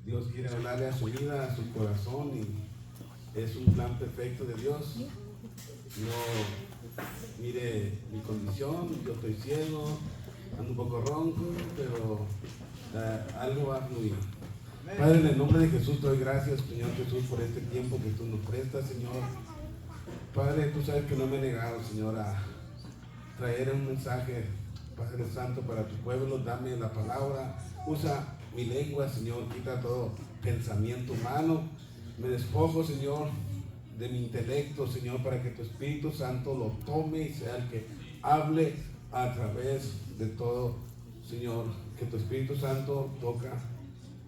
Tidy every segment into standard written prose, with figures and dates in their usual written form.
Dios quiere hablarle a su vida, a su corazón, y es un plan perfecto de Dios. No mire mi condición, yo estoy ciego, ando un poco ronco, pero algo va a fluir. Padre, en el nombre de Jesús te doy gracias, Señor Jesús, por este tiempo que tú nos prestas, Señor. Padre, tú sabes que no me he negado, Señor, a traer un mensaje, Padre Santo, para tu pueblo. Dame la palabra, usa mi lengua, Señor, quita todo pensamiento humano. Me despojo, Señor, de mi intelecto, Señor, para que tu Espíritu Santo lo tome y sea el que hable a través de todo, Señor. Que tu Espíritu Santo toca,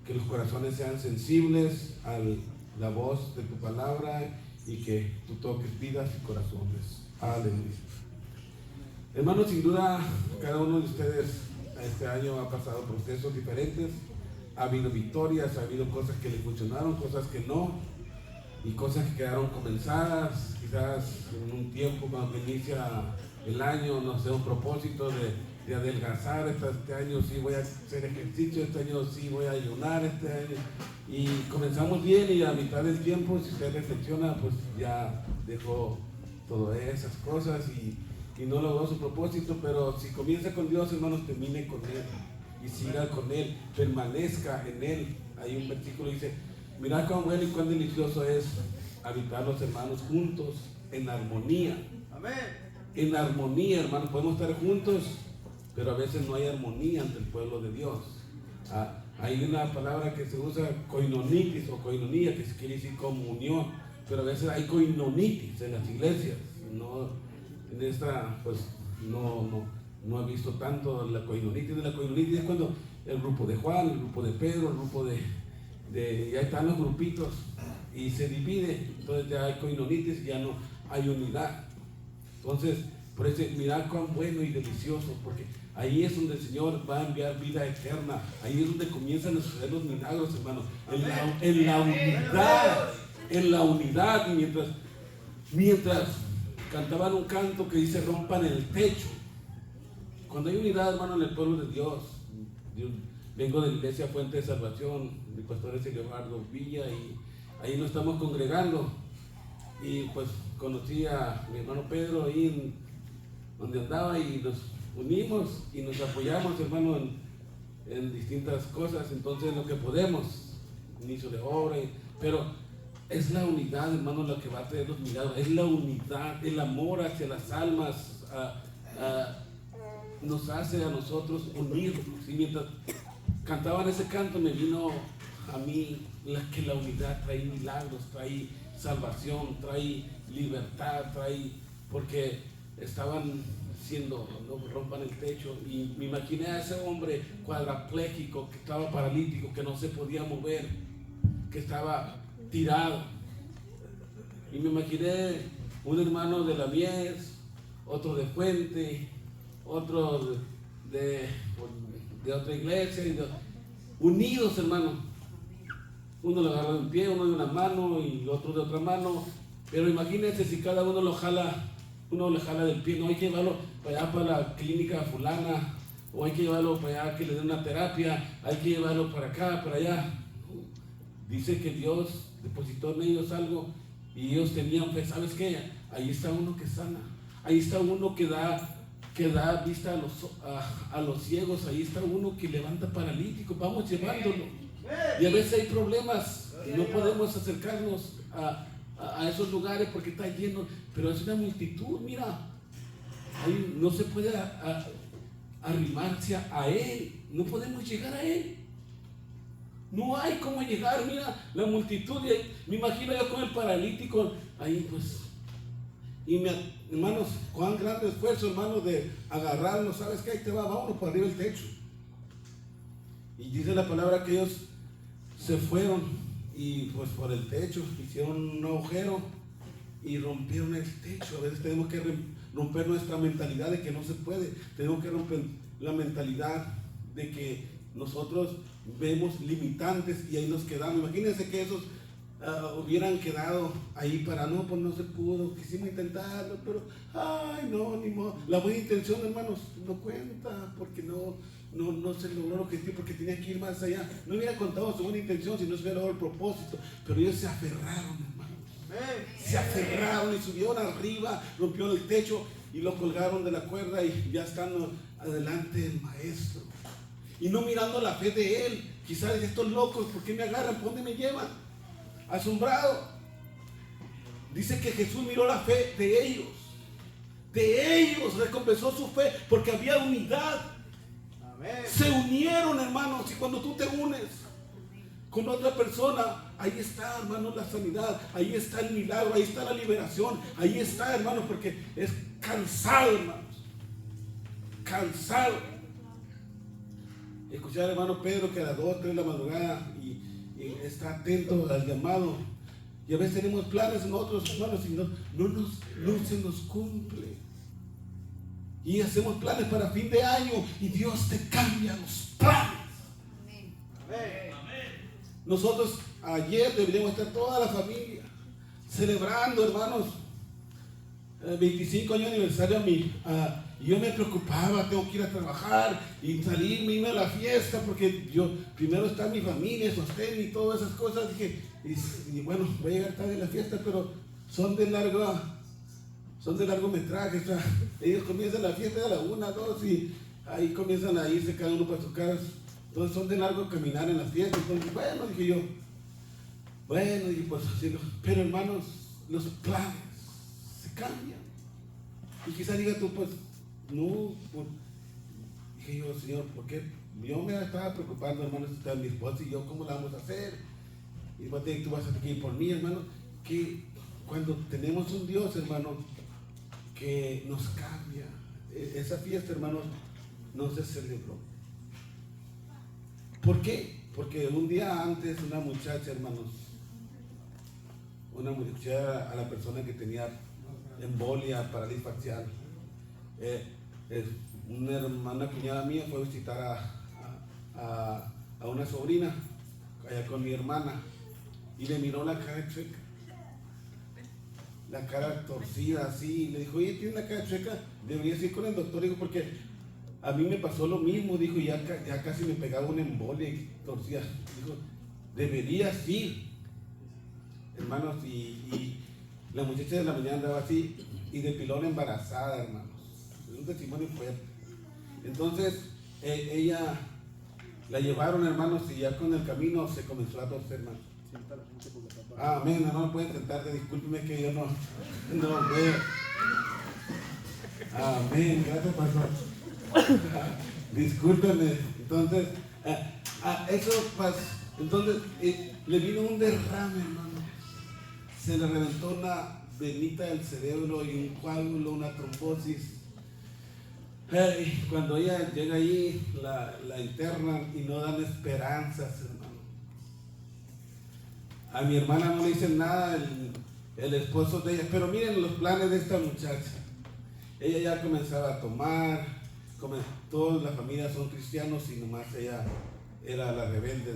que los corazones sean sensibles a la voz de tu palabra y que tú toques vidas y corazones. Aleluya. Hermanos, sin duda, cada uno de ustedes este año ha pasado procesos diferentes. Ha habido victorias, ha habido cosas que le funcionaron, cosas que no, y cosas que quedaron comenzadas. Quizás en un tiempo cuando inicia el año, no sé, un propósito de adelgazar. Este año sí voy a hacer ejercicio, este año sí voy a ayunar, este año. Y comenzamos bien, y a mitad del tiempo, si usted reflexiona, pues ya dejó todas esas cosas y no logró su propósito. Pero si comienza con Dios, hermanos, termine con Él y siga con Él, permanezca en Él. Hay un versículo que dice: mirad cuán bueno y cuán delicioso es habitar los hermanos juntos en armonía. Amén. En armonía, hermanos, podemos estar juntos, pero a veces no hay armonía ante el pueblo de Dios. Hay una palabra que se usa, koinonitis o koinonía, que quiere decir comunión, pero a veces hay koinonitis en las iglesias. No, en esta, pues, no he visto tanto la koinonitis. La koinonitis es cuando el grupo de Juan, el grupo de Pedro, el grupo ya están los grupitos y se divide, entonces ya hay koinonitis, ya no hay unidad. Entonces, por eso, mirad cuán bueno y delicioso, porque ahí es donde el Señor va a enviar vida eterna. Ahí es donde comienzan a suceder los milagros, hermano. En la unidad. Y mientras cantaban un canto que dice: rompan el techo. Cuando hay unidad, hermano, en el pueblo de Dios. Yo vengo de la iglesia Fuente de Salvación, mi pastor es Eduardo Villa, y ahí nos estamos congregando. Y pues conocí a mi hermano Pedro ahí donde andaba, y nos unimos y nos apoyamos, hermano, en distintas cosas. Entonces, lo que podemos, inicio de obra, pero es la unidad, hermano, lo que va a traer los milagros. Es la unidad, el amor hacia las almas, nos hace a nosotros unirnos. Y mientras cantaban ese canto, me vino a mí que la unidad trae milagros, trae salvación, trae libertad, porque estaban diciendo: no rompan el techo. Y me imaginé a ese hombre cuadrapléjico, que estaba paralítico, que no se podía mover, que estaba tirado. Y me imaginé un hermano de la Mies, otro de Fuente, otro de otra iglesia, unidos, hermano. Uno le agarra de un pie, uno de una mano y el otro de otra mano. Pero imagínense si cada uno le jala del pie. No hay que llevarlo para allá, para la clínica fulana, o hay que llevarlo para allá que le den una terapia, hay que llevarlo para acá, para allá. Dice que Dios depositó en ellos algo y ellos tenían fe. ¿Sabes qué? Ahí está uno que sana, ahí está uno que da vista a los ciegos, ahí está uno que levanta paralíticos. Vamos llevándolo. Y a veces hay problemas y no podemos acercarnos a esos lugares porque está lleno, pero es una multitud. Mira, ahí no se puede arrimarse a Él, no podemos llegar a Él. No hay cómo llegar. Mira la multitud, me imagino yo con el paralítico ahí, pues. Y hermanos, cuán grande esfuerzo, hermanos, de agarrarlo. ¿Sabes qué? Ahí te va, vámonos por arriba del techo. Y dice la palabra que ellos se fueron y pues por el techo hicieron un agujero y rompieron el techo. A veces tenemos que romper nuestra mentalidad de que no se puede. Tenemos que romper la mentalidad de que nosotros vemos limitantes y ahí nos quedamos. Imagínense que esos hubieran quedado ahí para no, pues no se pudo, quisimos intentarlo, pero ay no, ni modo. La buena intención, hermanos, no cuenta, porque no no se logró el objetivo porque tenía que ir más allá. No hubiera contado su buena intención si no se hubiera logrado el propósito. Pero ellos se aferraron, hermano. Se aferraron y subieron arriba, rompieron el techo y lo colgaron de la cuerda y ya están adelante del maestro. Y no mirando la fe de él. Quizás estos locos, ¿por qué me agarran? ¿Por dónde me llevan? Asombrado. Dice que Jesús miró la fe de ellos. De ellos recompensó su fe porque había unidad. Amén. Se unieron, hermanos, y cuando tú te unes con otra persona, ahí está, hermanos, la sanidad, ahí está el milagro, ahí está la liberación, ahí está, hermanos, porque es cansado, hermanos, cansado. Escuchar, hermano Pedro, que a las 2, 3 de la madrugada y está atento al llamado. Y a veces tenemos planes nosotros, hermanos, y no se nos cumple. Y hacemos planes para fin de año y Dios te cambia los planes. Amén. Nosotros ayer deberíamos estar toda la familia celebrando, hermanos, 25 años de aniversario a mí. Y yo me preocupaba, tengo que ir a trabajar y salirme, irme a la fiesta, porque yo primero está mi familia, sostén y todas esas cosas. Dije, y bueno, voy a llegar tarde a la fiesta, pero son de largometraje. O sea, ellos comienzan la fiesta a la 1, 2 y ahí comienzan a irse cada uno para sus casas. Entonces son de largo caminar en la fiesta. Entonces, bueno, dije yo, bueno, y pues así, pero hermanos, los planes se cambian. Y quizás diga tú, pues, no, dije yo, Señor, ¿por qué? Yo me estaba preocupando, hermanos, está mi esposa y yo, ¿cómo la vamos a hacer? Y tú vas a tener que ir por mí, hermano. Que cuando tenemos un Dios, hermano, que nos cambia, esa fiesta, hermanos, no se celebró. ¿Por qué? Porque un día antes una muchacha, hermanos, a la persona que tenía embolia, parálisis facial, una cuñada mía fue a visitar a una sobrina allá con mi hermana y le miró la cara chueca, la cara torcida así, y le dijo, oye, tiene una cara chueca, deberías ir con el doctor. Dijo, porque a mí me pasó lo mismo, dijo, ya casi me pegaba una embolia y torcida. Dijo, deberías ir, hermanos. Y la muchacha de la mañana andaba así y de pilón embarazada, hermanos. Es un testimonio fuerte. Entonces ella la llevaron, hermanos, y ya con el camino se comenzó a torcer, hermanos. Amén, no pueden sentarte, discúlpeme que yo no veo. Amén, gracias, pastor. Discúlpeme. Entonces, eso pasó. Entonces, le vino un derrame, hermano. Se le reventó una venita del cerebro y un coágulo, una trombosis. Cuando ella llega ahí, la internan y no dan esperanzas, hermano. A mi hermana no le dicen nada, el esposo de ella. Pero miren los planes de esta muchacha. Ella ya comenzaba a tomar. Toda la familia son cristianos y nomás ella era la rebelde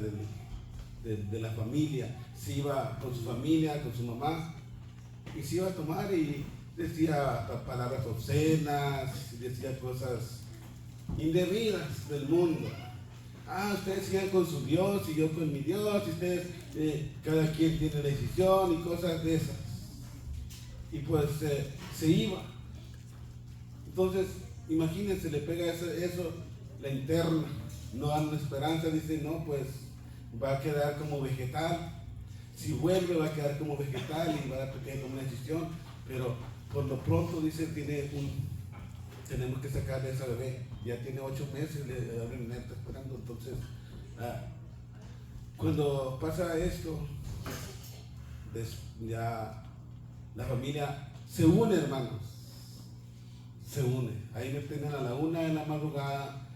de la familia. Se iba con su familia, con su mamá, y se iba a tomar y decía palabras obscenas, decía cosas indebidas del mundo. Ustedes sigan con su Dios y yo con mi Dios, y ustedes, cada quien tiene la decisión y cosas de esas. Y pues se iba. Entonces, imagínense, le pega eso, la interna, no dan esperanza, dice, no, pues va a quedar como vegetal. Si vuelve va a quedar como vegetal y va a tener una decisión, pero por lo pronto, dice, tenemos que sacarle a esa bebé. Ya tiene 8 meses, le abren neta esperando. Entonces, cuando pasa esto, ya la familia se une, hermanos. Se une. Ahí me tienen a la 1 de la madrugada.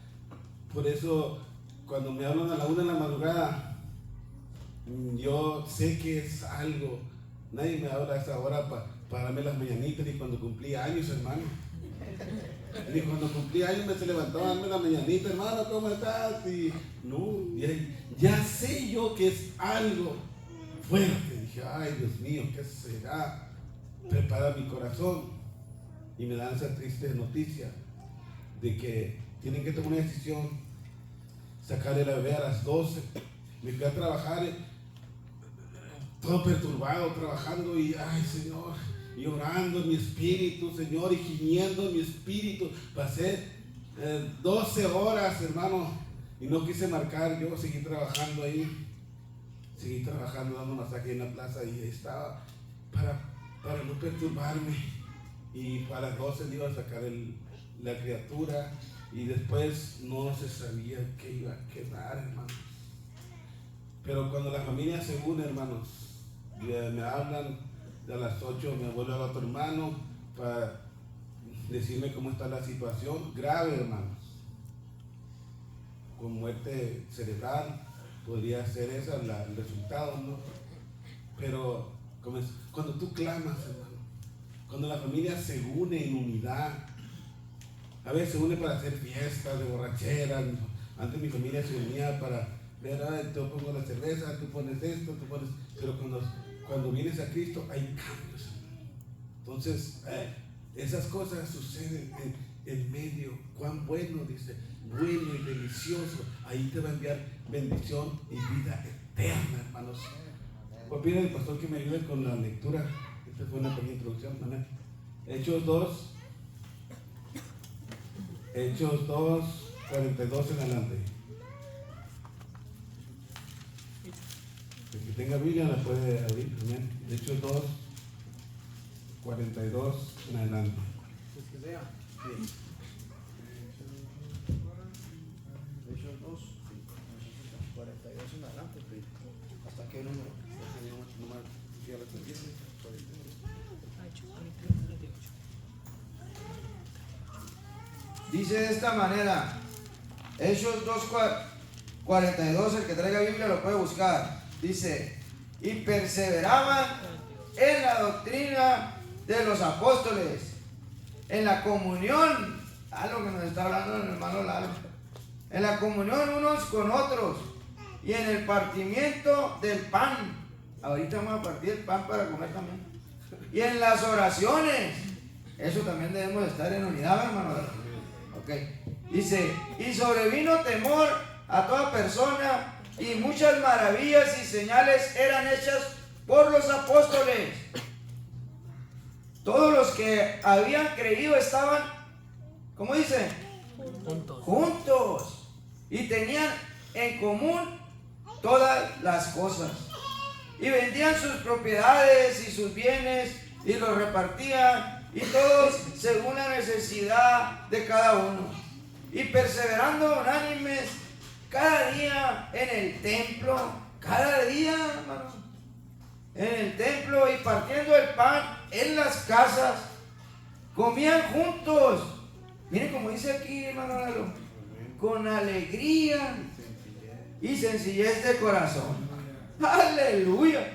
Por eso, cuando me hablan a la 1 de la madrugada, yo sé que es algo. Nadie me habla a esa hora para darme las mañanitas, ni cuando cumplí años, hermano. Ni cuando cumplí años me se levantaba a darme la mañanita, hermano, ¿cómo estás? Y no, ya sé yo que es algo fuerte. Dije, ay, Dios mío, ¿qué será? Prepara mi corazón. Y me dan esa triste noticia de que tienen que tomar una decisión sacar el bebé a las 12. Me fui a trabajar, todo perturbado, trabajando y, ay Señor, y orando en mi espíritu, Señor, y gimiendo en mi espíritu. Pasé 12 horas, hermano, y no quise marcar. Yo seguí trabajando ahí, seguí trabajando, dando masaje en la plaza, y estaba para no perturbarme. Y a las 12 le iba a sacar la criatura, y después no se sabía qué iba a quedar, hermanos. Pero cuando la familia se une, hermanos, me hablan de a las 8, me vuelve al otro hermano para decirme cómo está la situación. Grave, hermanos, con muerte cerebral, podría ser ese el resultado, ¿no? Pero cuando tú clamas, hermano, cuando la familia se une en unidad, a veces se une para hacer fiestas de borracheras. Antes mi familia se unía para ver, yo pongo la cerveza, tú pones esto, tú pones... Pero cuando vienes a Cristo hay cambios. Entonces, esas cosas suceden en medio. Cuán bueno, dice, bueno y delicioso. Ahí te va a enviar bendición y vida eterna, hermanos. Voy a pedir al pastor que me ayude con la lectura. Esta fue una pequeña introducción, ¿no? Hechos 2, 42 en adelante. El que tenga Biblia la puede abrir, amén. Hechos 2, 42 en adelante. ¿Es que sea? Sí. Hechos 2, 42 en adelante. ¿Hasta qué número? Dice de esta manera, Hechos 2, 42, el que traiga Biblia lo puede buscar. Dice, y perseveraban en la doctrina de los apóstoles, en la comunión, algo que nos está hablando el hermano Lalo, en la comunión unos con otros, y en el partimiento del pan. Ahorita vamos a partir el pan para comer también. Y en las oraciones, eso también debemos estar en unidad, hermano. Okay. Dice, y sobrevino temor a toda persona, y muchas maravillas y señales eran hechas por los apóstoles. Todos los que habían creído estaban, ¿cómo dice? Juntos. Y tenían en común todas las cosas. Y vendían sus propiedades y sus bienes y los repartían, y todos según la necesidad de cada uno. Y perseverando unánimes cada día en el templo, cada día, hermanos, en el templo, y partiendo el pan en las casas, comían juntos. Miren como dice aquí, hermano Lalo, con alegría y sencillez de corazón. Aleluya.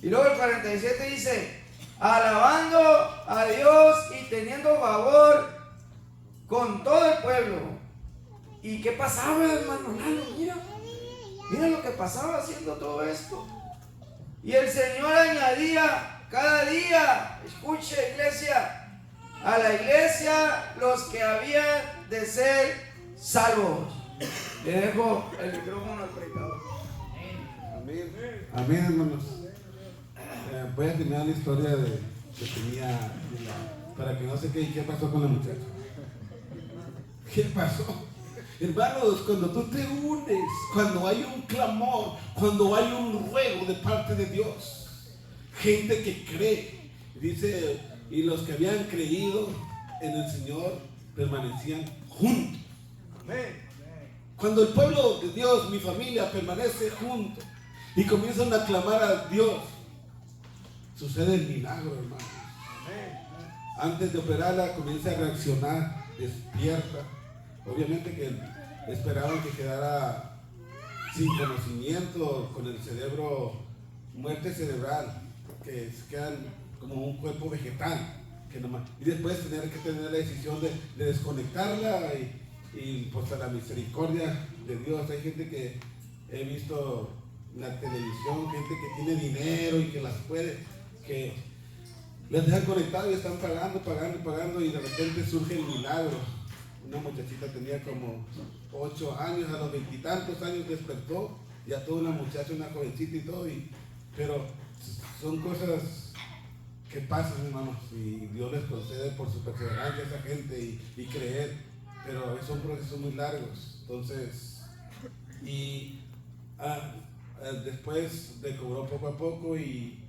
Y luego el 47 dice, alabando a Dios y teniendo favor con todo el pueblo. ¿Y qué pasaba, hermano Lalo? Mira lo que pasaba haciendo todo esto. Y el Señor añadía cada día, escuche iglesia, a la iglesia los que habían de ser salvos. Le dejo el micrófono al predicador. Amén, hermanos. Voy a terminar la historia que tenía para que no se quede. ¿Qué pasó con la muchacha? ¿Qué pasó? Hermanos, cuando tú te unes, cuando hay un clamor, cuando hay un ruego de parte de Dios, gente que cree, dice, y los que habían creído en el Señor permanecían juntos. Amén. Cuando el pueblo de Dios, mi familia, permanece juntos y comienzan a clamar a Dios, sucede el milagro, hermano. Antes de operarla, comienza a reaccionar, despierta. Obviamente que esperaban que quedara sin conocimiento, con el cerebro, muerte cerebral, que se quedan como un cuerpo vegetal. Y después tener que tener la decisión de desconectarla y pues a la misericordia de Dios. Hay gente que he visto en la televisión, gente que tiene dinero y que las puede, que les dejan conectados y están pagando y de repente surge el milagro. una muchachita tenía como 8 años, a los 20 y tantos años despertó, ya toda una muchacha, una jovencita y todo, pero son cosas que pasan, hermanos, y Dios les concede por su perseverancia a esa gente y creer, pero son procesos muy largos. Entonces, después le cobró poco a poco y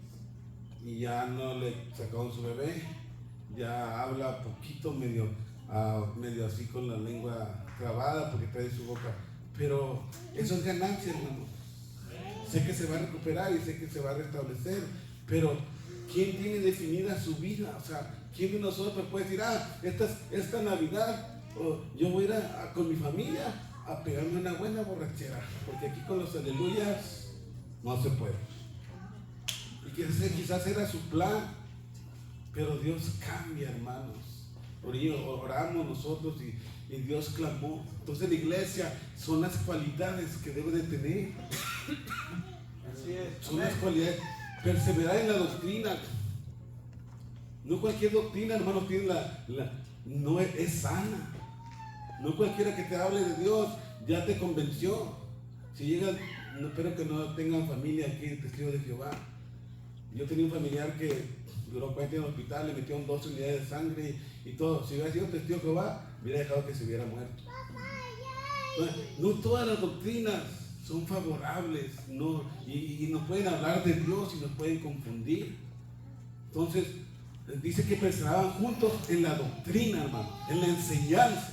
ya no le sacaron su bebé, ya habla poquito, medio así con la lengua trabada porque trae su boca, pero eso es ganancia, hermano. Sé que se va a recuperar y sé que se va a restablecer, pero ¿quién tiene definida su vida? O sea, ¿quién de nosotros puede decir, esta Navidad yo voy a ir con mi familia a pegarme una buena borrachera? Porque aquí con los aleluyas no se puede. Y quizás era su plan, pero Dios cambia, hermanos. Oramos nosotros y Dios clamó. Entonces la iglesia son las cualidades que debe de tener. Así es. Son las cualidades. Perseverar en la doctrina. No cualquier doctrina, hermanos, tiene no es sana. No cualquiera que te hable de Dios ya te convenció. Si llegan, espero que no tengan familia aquí, testigos de Jehová. Yo tenía un familiar que duró 40 años en el hospital, le metieron 12 unidades de sangre y todo. Si hubiera sido testigo de Jehová, hubiera dejado que se hubiera muerto. No todas las doctrinas son favorables, y nos pueden hablar de Dios y nos pueden confundir. Entonces, dice que perseveraban juntos en la doctrina, hermano, en la enseñanza.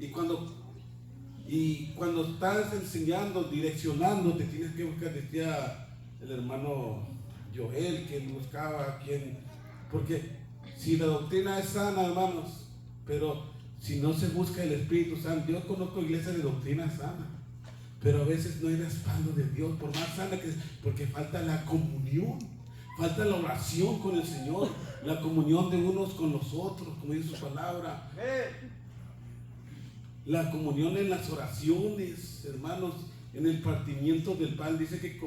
Y cuando estás enseñando, direccionando, te tienes que buscar, decía el hermano Joel, que él buscaba a quien, porque si la doctrina es sana, hermanos, pero si no se busca el Espíritu Santo, yo conozco iglesias de doctrina sana, pero a veces no hay respaldo de Dios, por más sana que es, porque falta la comunión, falta la oración con el Señor, la comunión de unos con los otros, como dice su palabra. La comunión en las oraciones, hermanos, en el partimiento del pan, dice que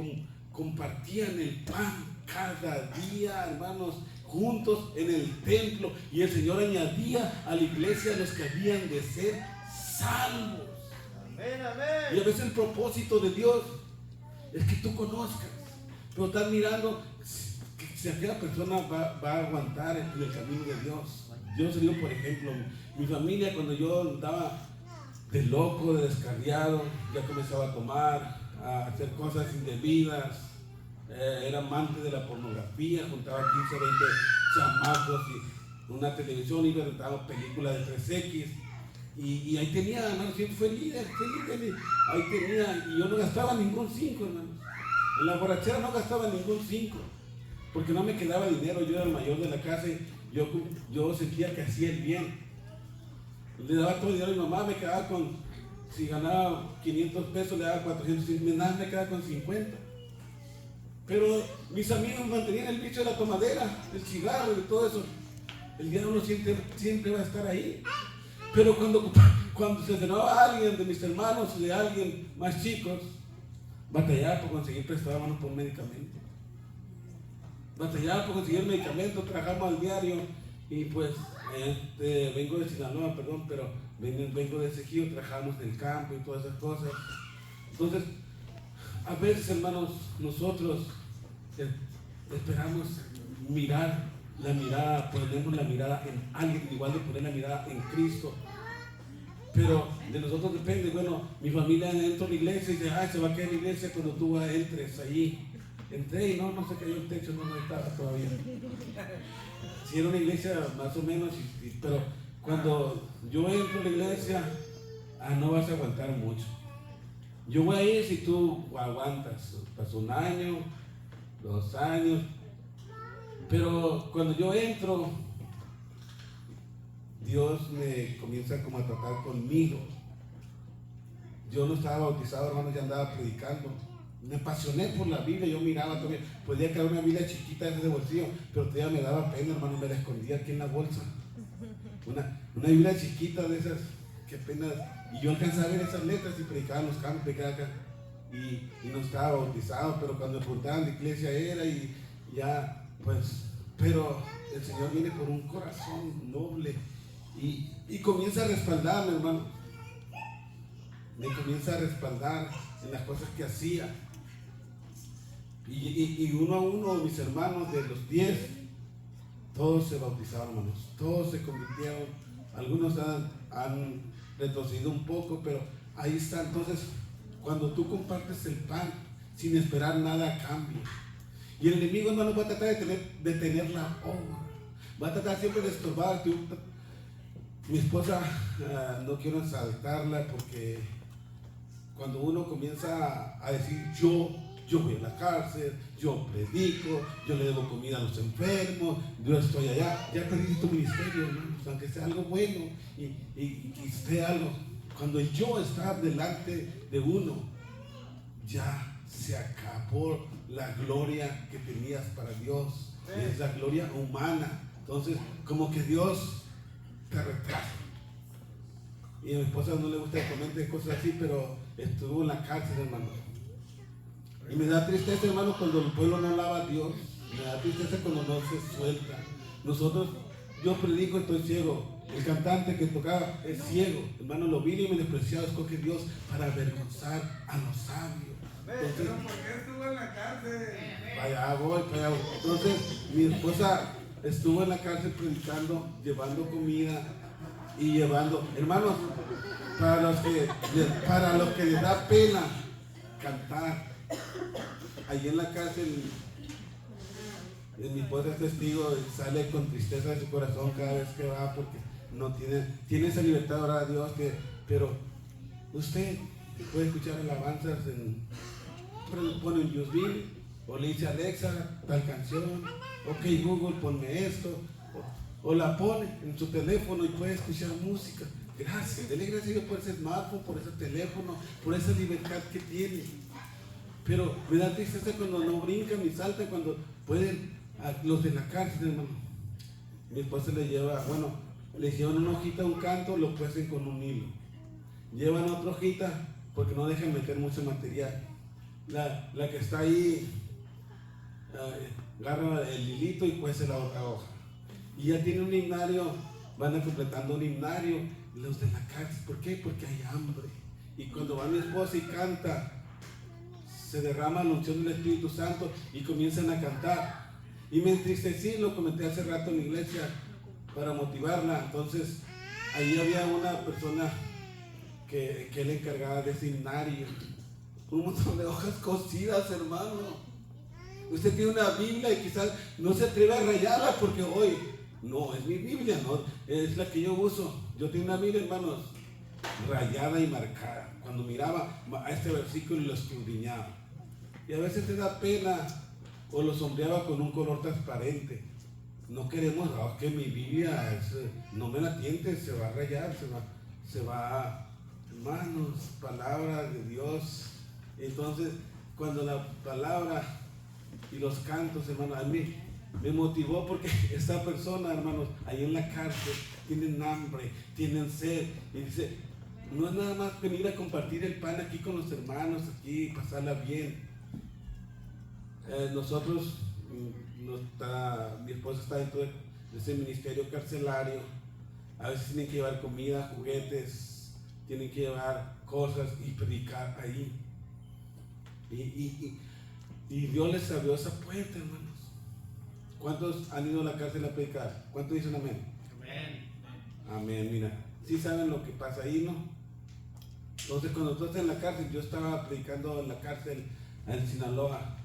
compartían el pan cada día, hermanos, juntos en el templo, y el Señor añadía a la iglesia a los que habían de ser salvos. Amén, amén. Y a veces el propósito de Dios es que tú conozcas, pero estás mirando si aquella persona va a aguantar en el camino de Dios. Yo os digo, por ejemplo, mi familia, cuando yo andaba de loco, de descarriado, ya comenzaba a tomar, a hacer cosas indebidas, era amante de la pornografía, juntaba 15 o 20 chamacos y una televisión, y rentaba películas de 3X, y ahí tenía, hermano, siempre fue líder, ahí tenía, y yo no gastaba ningún 5, hermano, en la borrachera no gastaba ningún 5, porque no me quedaba dinero, yo era el mayor de la casa y yo sentía que hacía el bien. Le daba todo el dinero a mi mamá, me quedaba si ganaba 500 pesos, le daba 400, y nada, me quedaba con 50. Pero mis amigos mantenían el vicio de la tomadera, el cigarro y todo eso. El diablo siempre va a estar ahí. Pero cuando se cenaba a alguien de mis hermanos, de alguien más chicos, batallaba por conseguir prestado manos por medicamento. Batallaba por conseguir medicamento, trabajamos al diario, y pues vengo de Sinaloa, perdón, pero vengo de Ezequiel, trabajamos en el campo y todas esas cosas. Entonces, a veces, hermanos, nosotros esperamos ponemos la mirada en alguien, igual de poner la mirada en Cristo. Pero de nosotros depende. Bueno, mi familia entra a la iglesia y dice, se va a quedar en la iglesia cuando tú entres allí. Entré y no se cayó el techo, no estaba todavía. Si era una iglesia más o menos, pero cuando yo entro a la iglesia, no vas a aguantar mucho. Yo voy a ir si tú aguantas. Pasó 1 año, 2 años, pero cuando yo entro, Dios me comienza como a tratar conmigo. Yo no estaba bautizado, hermano, ya andaba predicando. Me apasioné por la Biblia, yo miraba todavía, podía caer una Biblia chiquita de ese bolsillo, pero todavía me daba pena, hermano, me la escondía aquí en la bolsa. Una Biblia chiquita de esas, que apenas, y yo alcanzaba a ver esas letras y predicaba en los campos, predicaba acá, y no estaba bautizado, pero cuando me preguntaban de iglesia era, y ya, pues, pero el Señor viene por un corazón noble, Y comienza a respaldarme, hermano. Me comienza a respaldar en las cosas que hacía. Y uno a uno, mis hermanos de los 10, todos se bautizaron, hermanos. Todos se convirtieron. Algunos han retrocedido un poco, pero ahí está. Entonces, cuando tú compartes el pan sin esperar nada a cambio, y el enemigo no va a tratar de tener la obra, va a tratar siempre de estorbarte. Mi esposa, no quiero exaltarla, porque cuando uno comienza a decir yo voy a la cárcel, yo predico, yo le debo comida a los enfermos, yo estoy allá, ya perdiste tu ministerio, hermanos, aunque sea algo bueno y sea algo. Cuando el yo está delante de uno, ya se acabó la gloria que tenías para Dios. Es la gloria humana. Entonces, como que Dios te retrasa. Y a mi esposa no le gusta que comente cosas así, pero estuvo en la cárcel, hermano. Y me da tristeza, hermano, cuando el pueblo no alaba a Dios. Me da tristeza cuando no se suelta. Yo predico, estoy ciego. El cantante que tocaba es ciego. Hermano, lo vil y menospreciado escoge Dios para avergonzar a los sabios. Entonces, ¿pero por qué estuvo en la cárcel? para allá voy. Entonces, mi esposa estuvo en la cárcel predicando, llevando comida y llevando, hermanos, para los que les da pena cantar, allí en la cárcel, mi esposa es testigo, sale con tristeza de su corazón cada vez que va, porque no tiene esa libertad, ahora a Dios, pero usted puede escuchar alabanzas pone en YouTube, o le dice Alexa tal canción, ok Google, ponme esto, o la pone en su teléfono y puede escuchar música. Gracias, dele gracias a Dios por ese smartphone, por ese teléfono, por esa libertad que tiene. Pero me da tristeza cuando no brincan ni saltan, cuando pueden, los de la cárcel, hermano. Mi esposa le llevan una hojita, un canto, lo pueden con un hilo. Llevan otra hojita porque no dejan meter mucho material. La que está ahí, agarra el hilito y cuece la otra hoja. Y ya tiene un himnario, van completando un himnario, los de la cárcel. ¿Por qué? Porque hay hambre. Y cuando va mi esposa y canta, se derrama la unción del Espíritu Santo y comienzan a cantar. Y me entristecí, lo comenté hace rato en la iglesia para motivarla. Entonces, ahí había una persona que le encargaba de ese himnario. Un montón de hojas cosidas, hermano. Usted tiene una Biblia y quizás no se atreve a rayarla porque hoy, no, es mi Biblia, no, es la que yo uso. Yo tengo una Biblia, hermanos, rayada y marcada. Cuando miraba a este versículo y lo escudriñaba. Y a veces te da pena o lo sombreaba con un color transparente. No queremos, que mi Biblia no me la tientes, se va a rayar, se va, hermanos, palabra de Dios. Entonces, cuando la palabra y los cantos, hermanos, a mí me motivó, porque esta persona, hermanos, ahí en la cárcel, tienen hambre, tienen sed, y dice, no es nada más venir a compartir el pan aquí con los hermanos, aquí, pasarla bien. Mi esposa está dentro de ese ministerio carcelario. A veces tienen que llevar comida, juguetes, tienen que llevar cosas y predicar ahí. Y Dios les abrió esa puerta, hermanos. ¿Cuántos han ido a la cárcel a predicar? ¿Cuántos dicen amén? Amén. Amén, mira. ¿Sí saben lo que pasa ahí, no? Entonces, cuando tú estás en la cárcel, yo estaba predicando en la cárcel en Sinaloa.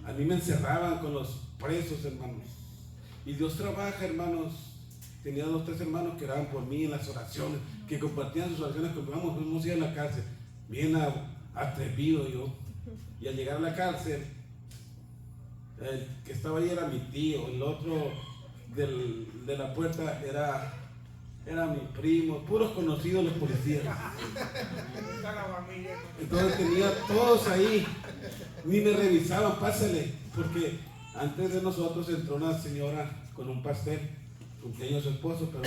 A mí me encerraban con los presos, hermanos. Y Dios trabaja, hermanos. Tenía 2 o 3 hermanos que oraban por mí en las oraciones, que compartían sus oraciones, que vamos a ir a la cárcel. Bien atrevido yo. Y al llegar a la cárcel, el que estaba ahí era mi tío, el otro de la puerta era mi primo, puros conocidos los policías. Entonces tenía todos ahí, ni me revisaban, pásale, porque antes de nosotros entró una señora con un pastel, cumpleaños su esposo, pero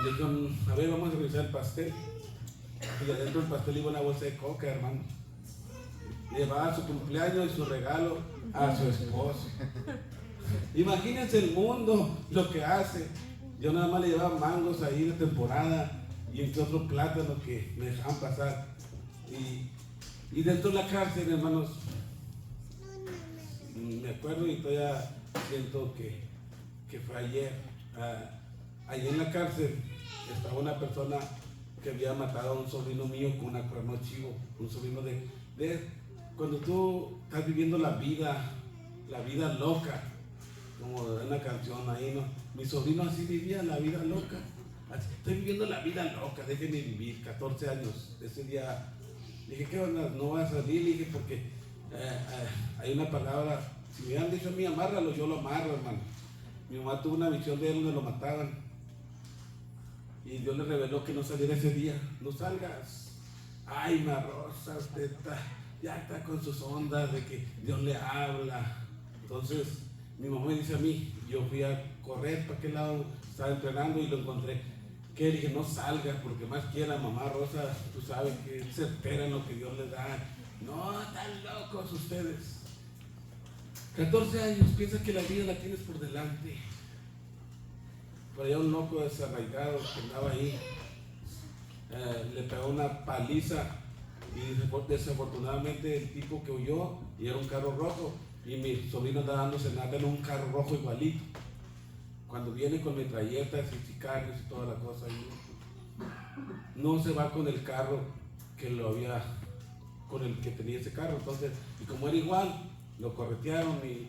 dijeron, a ver, vamos a revisar el pastel. Y adentro del pastel iba una bolsa de coca, hermano. Llevaba su cumpleaños y su regalo a su esposo. Imagínense el mundo lo que hace. Yo nada más le llevaba mangos ahí de temporada y entre otros plátanos que me dejaban pasar. Y dentro de la cárcel, hermanos, me acuerdo y todavía siento que fue ayer. Allí en la cárcel estaba una persona que había matado a un sobrino mío con una cuerno chivo, un sobrino de cuando tú estás viviendo la vida loca, como en una canción ahí, ¿no? Mi sobrino así vivía la vida loca. Estoy viviendo la vida loca, déjenme vivir, 14 años. Ese día dije, ¿qué onda? No vas a salir, dije, porque hay una palabra, si me hubieran dicho a mí, amárralo, yo lo amarro, hermano. Mi mamá tuvo una visión de él donde lo mataban. Y Dios le reveló que no saliera ese día. No salgas. Ay, Rosa, usted ya está con sus ondas de que Dios le habla. Entonces, mi mamá me dice a mí, yo fui a correr para aquel lado, estaba entrenando y lo encontré. Que le dije, no salga, porque más quiera, mamá Rosa, tú sabes que se espera en lo que Dios le da. No, están locos ustedes. 14 años, piensa que la vida la tienes por delante. Por allá un loco desarraigado que andaba ahí, le pegó una paliza y desafortunadamente el tipo que huyó y era un carro rojo y mi sobrino andaba dándose nada en un carro rojo igualito. Cuando viene con metralletas y sicarios y toda la cosa, no se va con el carro con el que tenía ese carro. Entonces, y como era igual, lo corretearon y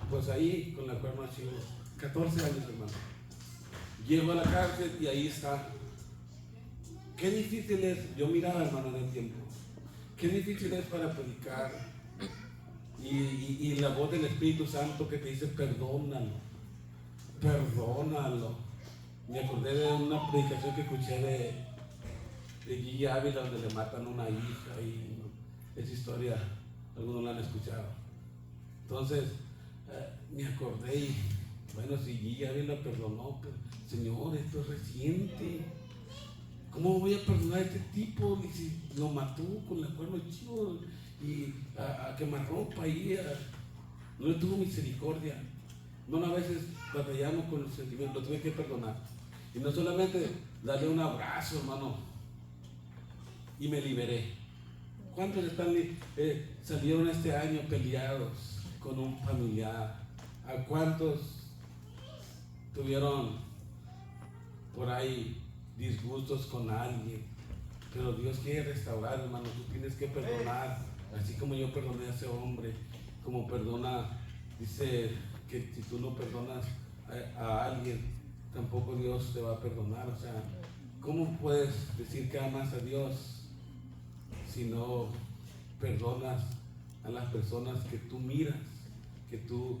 pues ahí con la cuerno chivo, 14 años, hermano. Llego a la cárcel y ahí está. Qué difícil es, yo miraba, hermano, en el tiempo, qué difícil es para predicar y la voz del Espíritu Santo que te dice perdónalo, perdónalo. Me acordé de una predicación que escuché de Guilla Ávila donde le matan a una hija y esa historia algunos la han escuchado. Entonces me acordé y bueno, si Guilla Ávila perdonó, pero Señor, esto es reciente. ¿Cómo voy a perdonar a este tipo? Y si lo mató con la cuerno chivo y a quemarropa ahí, no le tuvo misericordia. No, a veces batallamos con los sentimientos, lo tuve que perdonar. Y no solamente darle un abrazo, hermano, y me liberé. ¿Cuántos salieron este año peleados con un familiar? ¿A cuántos tuvieron por ahí disgustos con alguien? Pero Dios quiere restaurar, hermano. Tú tienes que perdonar, así como yo perdoné a ese hombre, como perdona, dice que si tú no perdonas a alguien, tampoco Dios te va a perdonar. O sea, ¿cómo puedes decir que amas a Dios si no perdonas a las personas que tú miras, que tú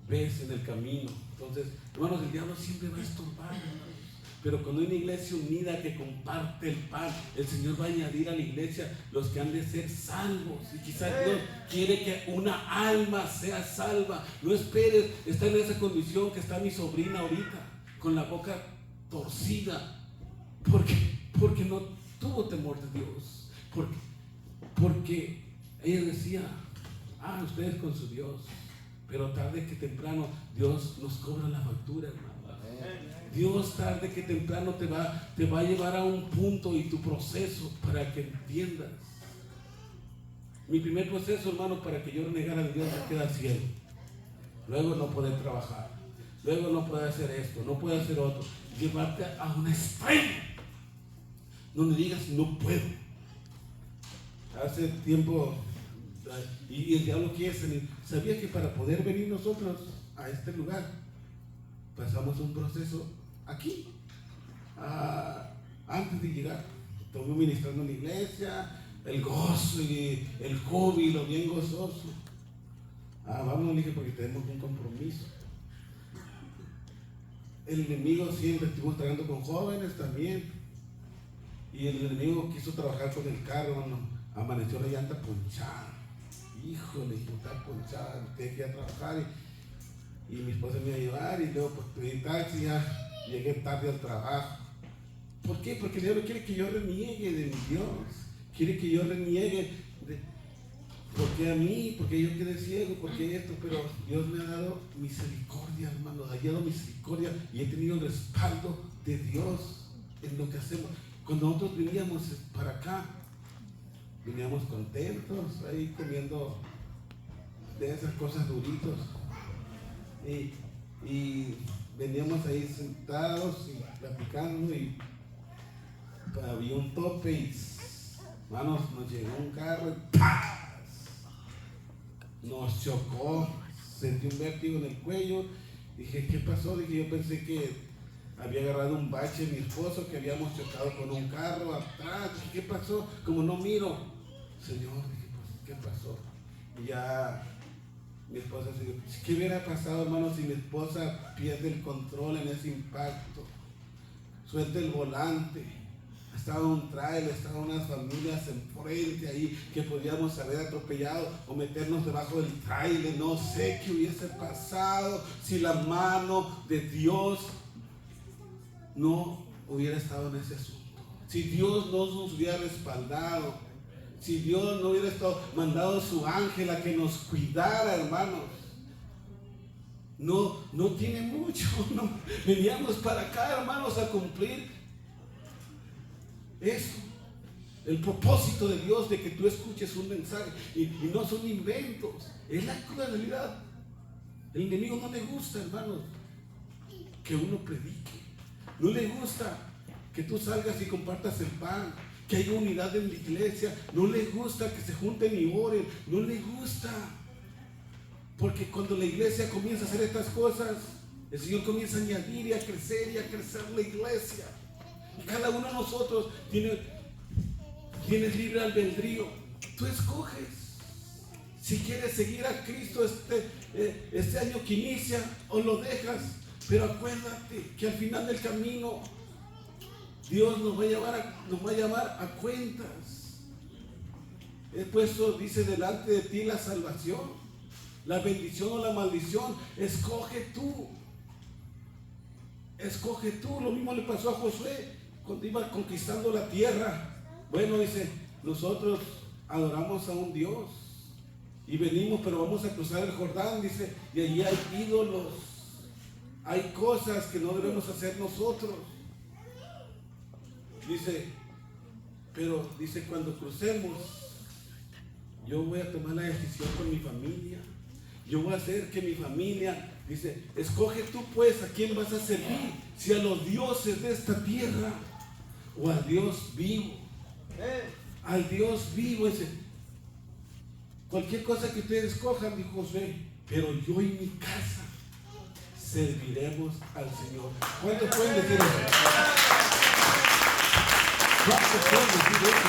ves en el camino? Entonces, hermanos, el diablo siempre va a estorbar, hermanos. Pero cuando hay una iglesia unida que comparte el pan, el Señor va a añadir a la iglesia los que han de ser salvos. Y quizás Dios quiere que una alma sea salva. No esperes estar en esa condición que está mi sobrina ahorita, con la boca torcida, porque no tuvo temor de Dios. Porque ella decía, ustedes con su Dios. Pero tarde que temprano Dios nos cobra la factura, hermano. Dios tarde que temprano te va a llevar a un punto y tu proceso para que entiendas. Mi primer proceso, hermano, para que yo renegara a Dios me queda ciego. Luego no poder trabajar. Luego no poder hacer esto, no poder hacer otro. Llevarte a un extremo donde digas no puedo. Hace tiempo y el diablo quiere salir. Sabía que para poder venir nosotros a este lugar pasamos un proceso aquí. Antes de llegar, estuve ministrando en la iglesia, el gozo y el júbilo, bien gozoso. Vamos, le dije, porque tenemos un compromiso. El enemigo siempre estuvo trabajando con jóvenes también. Y el enemigo quiso trabajar con el carro, amaneció la llanta ponchada. Híjole, está ponchada, usted quería trabajar y mi esposa me iba a llevar y luego pues pedí taxi, ya llegué tarde al trabajo. ¿Por qué? Porque el diablo quiere que yo reniegue de mi Dios, quiere que yo reniegue. ¿Por qué a mí? ¿Por qué yo quedé ciego? ¿Por qué esto? Pero Dios me ha dado misericordia, hermano, ha dado misericordia y he tenido el respaldo de Dios en lo que hacemos. Cuando nosotros veníamos para acá, veníamos contentos, ahí comiendo de esas cosas duritos. Y veníamos ahí sentados y platicando y había un tope y, hermanos, nos llegó un carro y ¡paz! Nos chocó, sentí un vértigo en el cuello. Dije, ¿qué pasó? Dije, yo pensé que había agarrado un bache mi esposo, que habíamos chocado con un carro atrás. Dije, ¿qué pasó? Como no miro, Señor, dije, pues, ¿qué pasó? Y ya mi esposa se dijo, ¿qué hubiera pasado, hermano, si mi esposa pierde el control en ese impacto? Suelta el volante. Estaba un trailer, estaban unas familias enfrente ahí que podíamos haber atropellado o meternos debajo del trailer. No sé qué hubiese pasado si la mano de Dios no hubiera estado en ese asunto. Si Dios no nos hubiera respaldado, si Dios no hubiera mandado su ángel a que nos cuidara, hermanos. No tiene mucho, no. Veníamos para acá, hermanos, a cumplir eso, el propósito de Dios de que tú escuches un mensaje y no son inventos, es la realidad. El enemigo no le gusta, hermanos, que uno predique, no le gusta que tú salgas y compartas el pan, que haya unidad en la iglesia, no le gusta que se junten y oren, no le gusta, porque cuando la iglesia comienza a hacer estas cosas, el Señor comienza a añadir y a crecer la iglesia. Y cada uno de nosotros tiene libre albedrío. Tú escoges si quieres seguir a Cristo este año que inicia o lo dejas. Pero acuérdate que al final del camino Dios nos va a llamar a cuentas. He puesto, dice, delante de ti la salvación, la bendición o la maldición. Escoge tú. Escoge tú. Lo mismo le pasó a Josué cuando iba conquistando la tierra. Bueno, dice, nosotros adoramos a un Dios y venimos, pero vamos a cruzar el Jordán, dice, y allí hay ídolos, hay cosas que no debemos hacer nosotros. Dice, pero dice, cuando crucemos, yo voy a tomar la decisión con mi familia. Yo voy a hacer que mi familia, dice, escoge tú pues a quién vas a servir, si a los dioses de esta tierra o al Dios vivo. Al Dios vivo, dice, cualquier cosa que ustedes escojan, dijo Josué, pero yo y mi casa serviremos al Señor. ¿Cuántos pueden decir eso? ¿Cuántos pueden decir eso?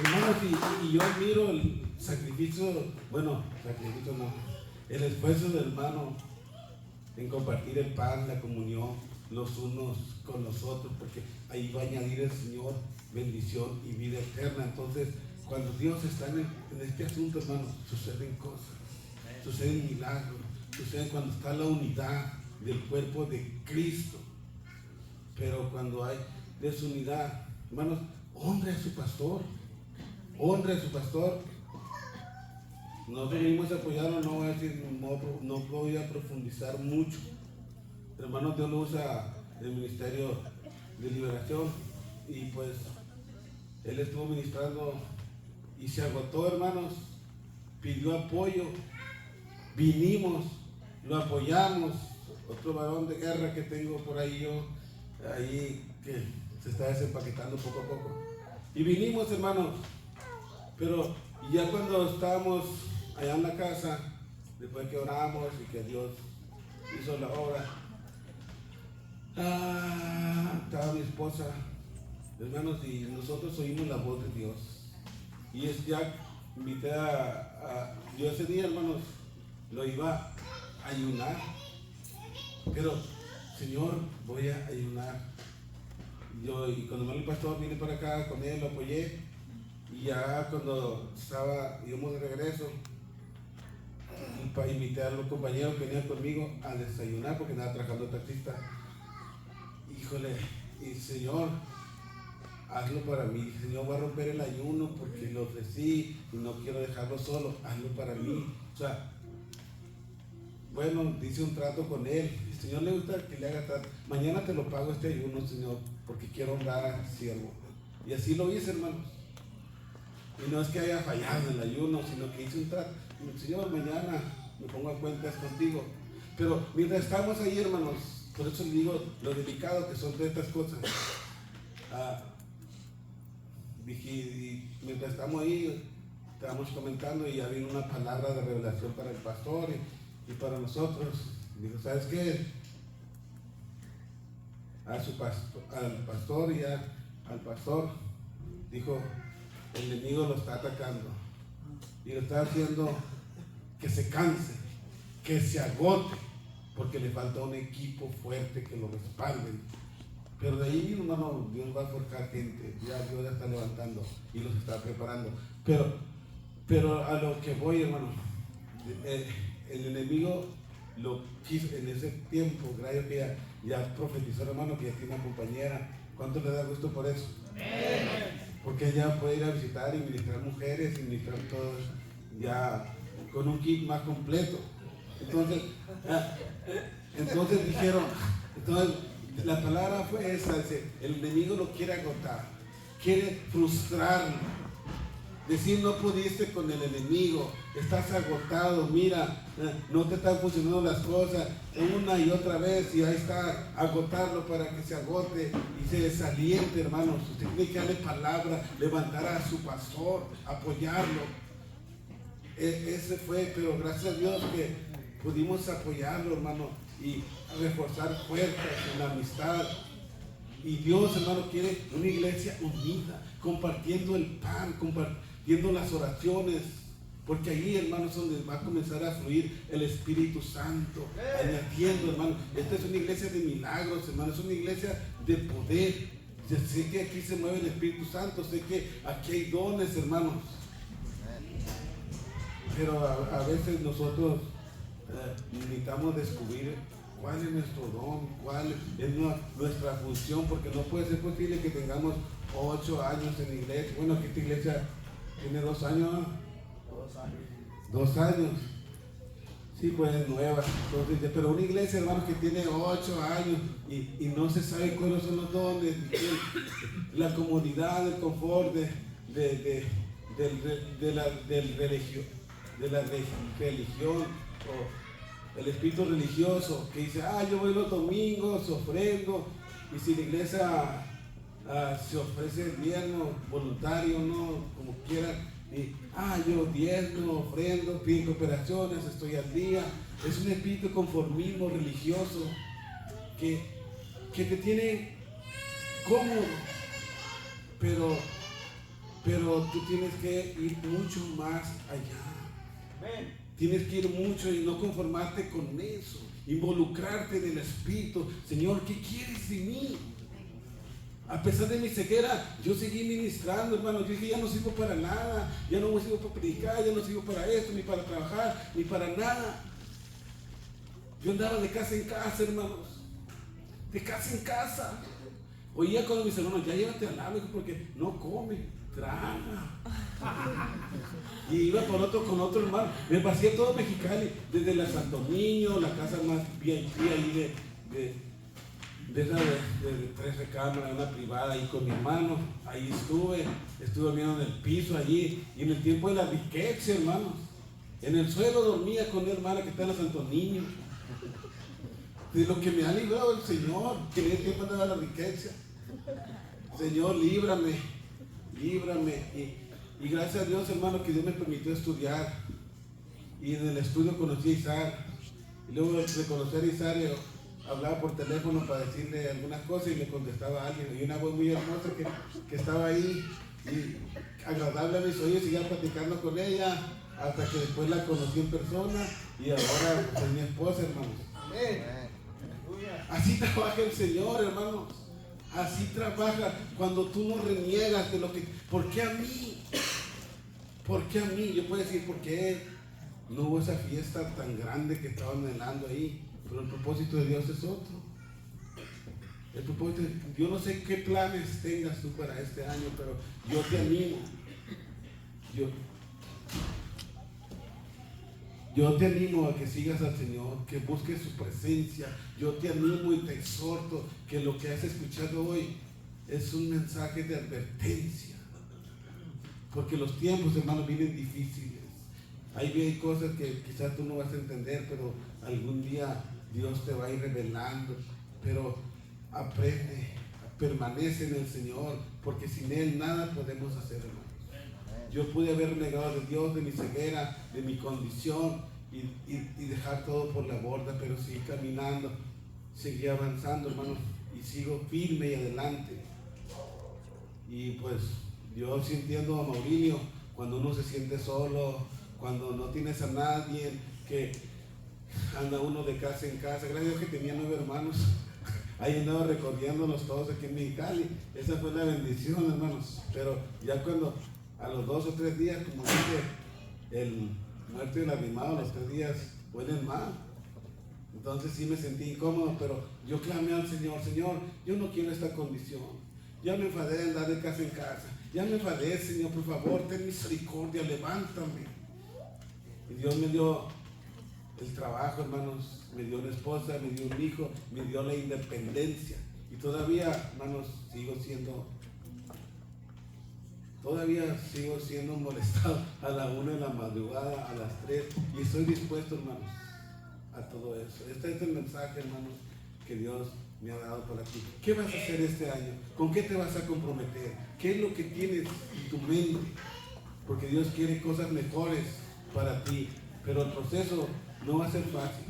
Hermanos, y yo admiro el sacrificio, el esfuerzo del hermano en compartir el pan, la comunión, los unos con los otros, porque ahí va a añadir el Señor bendición y vida eterna. Entonces, cuando Dios está en este asunto, hermanos, suceden cosas, suceden milagros, suceden cuando está la unidad del cuerpo de Cristo. Pero cuando hay desunidad, hermanos, honre a su pastor. Honre a su pastor. Nosotros venimos a apoyarlo, no voy a decir, no voy a profundizar mucho. Hermanos, Dios lo usa el ministerio de liberación y pues él estuvo ministrando y se agotó, hermanos, pidió apoyo, vinimos, lo apoyamos. Otro varón de guerra que tengo por ahí yo, ahí que se está desempaquetando poco a poco. Y vinimos, hermanos. Pero ya cuando estábamos allá en la casa, después que oramos y que Dios hizo la obra, estaba mi esposa, hermanos, y nosotros oímos la voz de Dios. Y ya invité yo ese día, hermanos, lo iba a ayunar. Pero, Señor, voy a ayunar. Y cuando el pastor vine para acá con él, lo apoyé. Y ya cuando íbamos de regreso, invité a los compañeros que venían conmigo a desayunar porque estaba trabajando taxista. Híjole, y Señor, hazlo para mí. Dije, Señor, voy a romper el ayuno porque lo ofrecí y no quiero dejarlo solo, hazlo para mí. O sea, bueno, dice un trato con él. El Señor le gusta que le haga trato. Mañana te lo pago este ayuno, Señor, porque quiero honrar al siervo. Y así lo hice, hermanos. Y no es que haya fallado en el ayuno, sino que hice un trato. Señor, mañana me pongo a cuentas contigo. Pero mientras estamos ahí, hermanos, por eso les digo lo delicado que son de estas cosas. Mientras estamos ahí, estábamos comentando y ya vino una palabra de revelación para el pastor y para nosotros. Dijo, ¿sabes qué? Al pastor y al pastor dijo, el enemigo lo está atacando y lo está haciendo que se canse, que se agote, porque le falta un equipo fuerte que lo respalde. Pero de ahí, hermano, Dios va a forjar gente, ya Dios ya está levantando y los está preparando. Pero a lo que voy, hermano, el enemigo lo quiso en ese tiempo, gracias que ya profetizó, hermano, que ya tiene una compañera. ¿Cuánto le da gusto por eso? Porque ella puede ir a visitar y ministrar mujeres y ministrar todo ya con un kit más completo. Entonces dijeron, la palabra fue esa, el enemigo lo quiere agotar, quiere frustrarlo, decir no pudiste con el enemigo, estás agotado, mira, no te están funcionando las cosas una y otra vez y ahí está, agotarlo para que se agote y se desaliente, hermanos. Usted tiene que darle palabra, levantar a su pastor, apoyarlo. Ese fue, pero gracias a Dios que pudimos apoyarlo, hermano, y reforzar fuerzas en la amistad. Y Dios, hermano, quiere una iglesia unida, compartiendo el pan, compartiendo las oraciones, porque ahí, hermano, es donde va a comenzar a fluir el Espíritu Santo, añadiendo, hermano. Esta es una iglesia de milagros, hermano, es una iglesia de poder. Yo sé que aquí se mueve el Espíritu Santo, sé que aquí hay dones, hermanos. Pero a veces nosotros necesitamos descubrir cuál es nuestro don, cuál es nuestra función, porque no puede ser posible que tengamos 8 años en la iglesia. Bueno, aquí esta iglesia tiene 2 años, ¿no? 2 años. Sí, pues nueva. Entonces, pero una iglesia, hermanos, que tiene 8 años y no se sabe cuáles son los dones, la comodidad, el confort de la religión o el espíritu religioso que dice, yo voy los domingos, ofrendo, y si la iglesia se ofrece diezmo voluntario, no, como quieran, y yo diezmo, ofrendo, pido cooperaciones, estoy al día. Es un espíritu de conformismo religioso que te tiene cómodo, pero tú tienes que ir mucho más allá. Tienes que ir mucho y no conformarte con eso, involucrarte en el Espíritu. Señor, ¿qué quieres de mí? A pesar de mi ceguera, yo seguí ministrando, hermano. Yo dije, ya no sirvo para nada, ya no sirvo para predicar, ya no sirvo para esto, ni para trabajar, ni para nada. Yo andaba de casa en casa, hermanos, de casa en casa. Oía con mis hermanos, ya llévate al lado, porque no come, traga. Y iba con otro hermano, me pasé todo Mexicali, desde la Santo Niño, la casa más VIP ahí de 3 recámaras, una privada, ahí con mi hermano, ahí estuve durmiendo en el piso allí, y en el tiempo de la riqueza, hermanos, en el suelo dormía con mi hermana que está en la Santo Niño. De lo que me ha librado el Señor, que en el tiempo andaba la riqueza. Señor, líbrame. Y gracias a Dios, hermano, que Dios me permitió estudiar. Y en el estudio conocí a Isaac. Y luego de conocer a Isaac, hablaba por teléfono para decirle algunas cosas y me contestaba alguien. Y una voz muy hermosa que estaba ahí, y agradable a mis oídos, seguía platicando con ella, hasta que después la conocí en persona y ahora pues, es mi esposa, hermanos. Amén. Así trabaja el Señor, hermanos. Así trabaja cuando tú no reniegas de lo que... ¿Por qué a mí? ¿Por qué a mí? Yo puedo decir, ¿por qué no hubo esa fiesta tan grande que estaban anhelando ahí? Pero el propósito de Dios es otro. El propósito, yo no sé qué planes tengas tú para este año, pero yo te animo. Yo te animo a que sigas al Señor, que busques su presencia. Yo te animo y te exhorto que lo que has escuchado hoy es un mensaje de advertencia. Porque los tiempos, hermanos, vienen difíciles. Hay cosas que quizás tú no vas a entender, pero algún día Dios te va a ir revelando. Pero aprende, permanece en el Señor, porque sin Él nada podemos hacer, hermanos. Yo pude haber negado de Dios, de mi ceguera, de mi condición y dejar todo por la borda, pero seguí caminando, seguí avanzando, hermanos, y sigo firme y adelante. Y pues yo sí entiendo a Maurilio, cuando uno se siente solo, cuando no tienes a nadie, que anda uno de casa en casa. Gracias a Dios que tenía 9 hermanos. Ahí andaba recorriéndolos todos aquí en Mexicali. Esa fue la bendición, hermanos. Pero ya cuando a los 2 o 3 días, como dice el muerto y el animado, los 3 días huelen mal. Entonces sí me sentí incómodo, pero yo clamé al Señor: Señor, yo no quiero esta condición. Ya me enfadé de andar de casa en casa. Ya me enfadé, Señor, por favor, ten misericordia, levántame. Y Dios me dio el trabajo, hermanos, me dio una esposa, me dio un hijo, me dio la independencia. Y todavía, hermanos, sigo siendo molestado a la 1 de la madrugada, a las 3, y estoy dispuesto, hermanos, a todo eso. Este es el mensaje, hermanos, que Dios me ha dado para ti. ¿Qué vas a hacer este año? ¿Con qué te vas a comprometer? ¿Qué es lo que tienes en tu mente? Porque Dios quiere cosas mejores para ti, pero el proceso no va a ser fácil.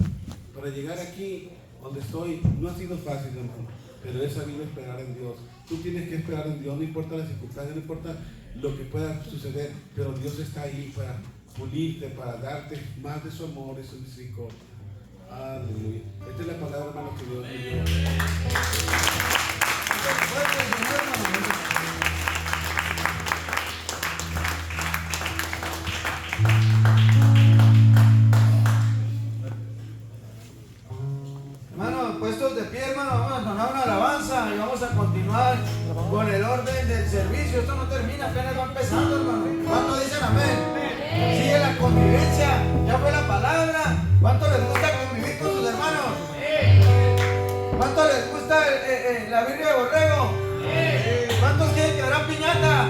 Para llegar aquí donde estoy no ha sido fácil, hermano, pero he sabido esperar en Dios. Tú tienes que esperar en Dios, no importa las circunstancias, no importa lo que pueda suceder, pero Dios está ahí para pulirte, para darte más de su amor y su misericordia. Aleluya. Esta es la palabra, hermano, que Dios me dio. Hermanos, puestos de pie, hermano, vamos a entonar una alabanza y vamos a continuar con el orden del servicio. Esto no termina, apenas va empezando, hermano. ¿Cuántos dicen amén? Sigue la convivencia, ya fue la palabra. ¿Cuánto les gusta convivir con sus hermanos? ¿Cuánto les gusta la Biblia de Borrego? ¿Cuántos quieren que habrá piñata?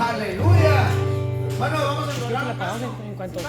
Aleluya. Bueno, vamos a entonar un canto. En cuanto